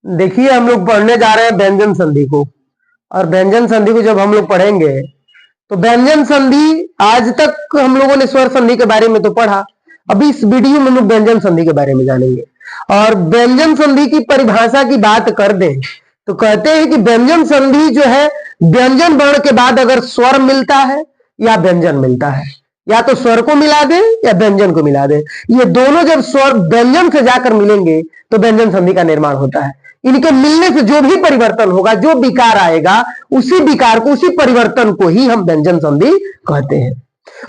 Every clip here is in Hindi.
देखिए, हम लोग पढ़ने जा रहे हैं व्यंजन संधि को। और व्यंजन संधि को जब हम लोग पढ़ेंगे तो व्यंजन संधि, आज तक हम लोगों ने स्वर संधि के बारे में तो पढ़ा, अभी इस वीडियो में हम लोग व्यंजन संधि के बारे में जानेंगे। और व्यंजन संधि की परिभाषा की बात कर दें तो कहते हैं कि व्यंजन संधि जो है, व्यंजन वर्ण के बाद अगर स्वर मिलता है या व्यंजन मिलता है, या तो स्वर को मिला दे या व्यंजन को मिला दे, ये दोनों जब स्वर व्यंजन से जाकर मिलेंगे तो व्यंजन संधि का निर्माण होता है। इनके मिलने से जो भी परिवर्तन होगा, जो विकार आएगा, उसी विकार को, उसी परिवर्तन को ही हम व्यंजन संधि कहते हैं।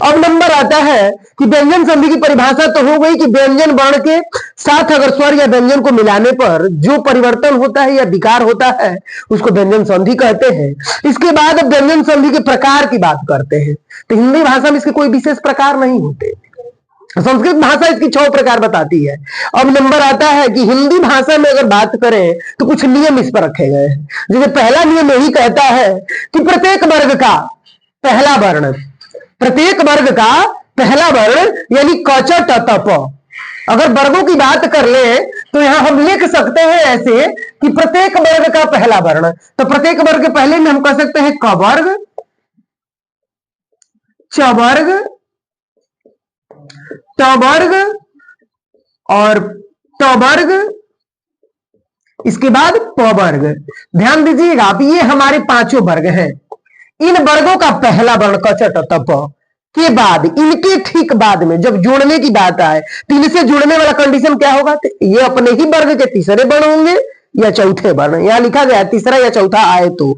अब नंबर आता है कि व्यंजन संधि की परिभाषा तो हो गई कि व्यंजन वर्ण के साथ अगर स्वर या व्यंजन को मिलाने पर जो परिवर्तन होता है या विकार होता है, उसको व्यंजन संधि कहते हैं। इसके बाद अब व्यंजन संधि के प्रकार की बात करते हैं। तो हिंदी भाषा में इसके कोई विशेष प्रकार नहीं होते, संस्कृत भाषा इसकी 6 प्रकार बताती है। अब नंबर आता है कि हिंदी भाषा में अगर बात करें तो कुछ नियम इस पर रखे गए हैं। जैसे पहला नियम यही कहता है कि प्रत्येक वर्ग का पहला वर्ण, प्रत्येक वर्ग का पहला वर्ण यानी क च ट त प, अगर वर्गों की बात कर ले तो यहां हम लिख सकते हैं ऐसे कि प्रत्येक वर्ग का पहला वर्ण। तो प्रत्येक वर्ग के पहले में हम कह सकते हैं क वर्ग, च वर्ग, ट वर्ग और ट वर्ग, इसके बाद प वर्ग। ध्यान दीजिएगा, अब ये हमारे 5 वर्ग हैं। इन वर्गों का पहला वर्ण क च ट त प के बाद, इनके ठीक बाद में जब जोड़ने की बात आए तो इनसे जुड़ने वाला कंडीशन क्या होगा? तो ये अपने ही वर्ग के तीसरे वर्ण होंगे या चौथे वर्ण। यहां लिखा गया तीसरा या चौथा आए तो,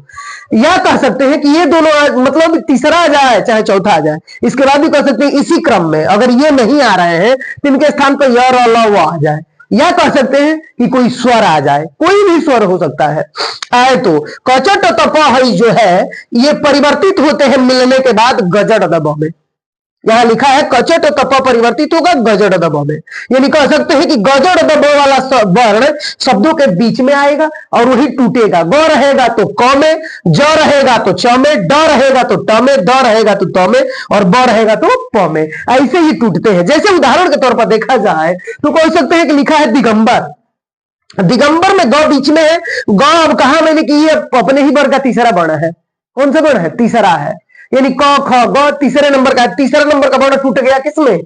या कह सकते हैं कि ये दोनों, मतलब तीसरा आ जाए चाहे चौथा आ जाए। इसके बाद भी कह सकते हैं इसी क्रम में, अगर ये नहीं आ रहे हैं तो इनके स्थान पर य र ल व आ जाए, या कह सकते हैं कि कोई स्वर आ जाए, कोई भी स्वर हो सकता है आए तो। क च ट त प जो है ये परिवर्तित होते हैं मिलने के बाद गजड़ दब में। यहां लिखा है क च ट त प परिवर्तित होगा गजड़ दब में, यानी कह सकते हैं कि गजड़ दब वाला वर्ण शब्दों के बीच में आएगा और वही टूटेगा। ग रहेगा तो क में, ज रहेगा तो च में, ड रहेगा तो ट में, द रहेगा तो त में और ब रहेगा तो प में। ऐसे ही टूटते हैं। जैसे उदाहरण के तौर पर देखा जाए तो कह सकते हैं कि लिखा है दिगंबर, दिगंबर में ग बीच में है। ग अब कहा मैंने कि ये अपने ही वर्ग का तीसरा वर्ण है। कौन सा वर्ण है? तीसरा है, यानी क ख ग तीसरे नंबर का, तीसरा नंबर का वर्ण टूट गया किसमें?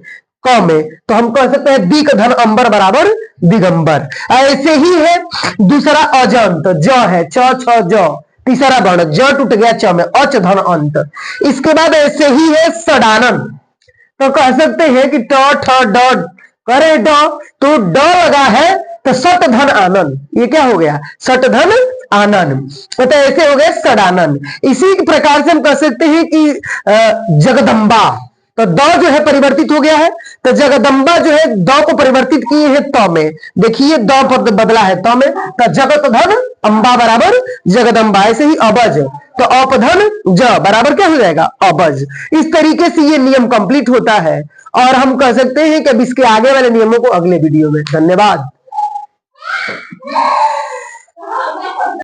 क में। तो हम कह सकते हैं दिक धन अंबर बराबर दिगंबर। ऐसे ही है दूसरा अजंत, ज है, च छ ज तीसरा वर्ण, ज टूट गया च में, अच धन अंत। इसके बाद ऐसे ही है सडानन, तो कह सकते हैं कि ट ठ ड करे ड, तो ड लगा है तो सट धन आनंद, ये क्या हो गया? सट धन आनंद। तो ऐसे हो गए सडानन। इसी प्रकार से हम कह सकते हैं कि जगदम्बा, तो द जो है परिवर्तित हो गया है, तो जगदम्बा जो है द को परिवर्तित किए हैं त में। देखिए द पद बदला है त में, तो जगत धन अंबा बराबर जगदम्बा। ऐसे ही अबज, तो अपधन ज बराबर क्या हो जाएगा? अबज। इस तरीके से ये नियम कंप्लीट होता है और हम कह सकते हैं कि अब इसके आगे वाले नियमों को अगले वीडियो में। धन्यवाद।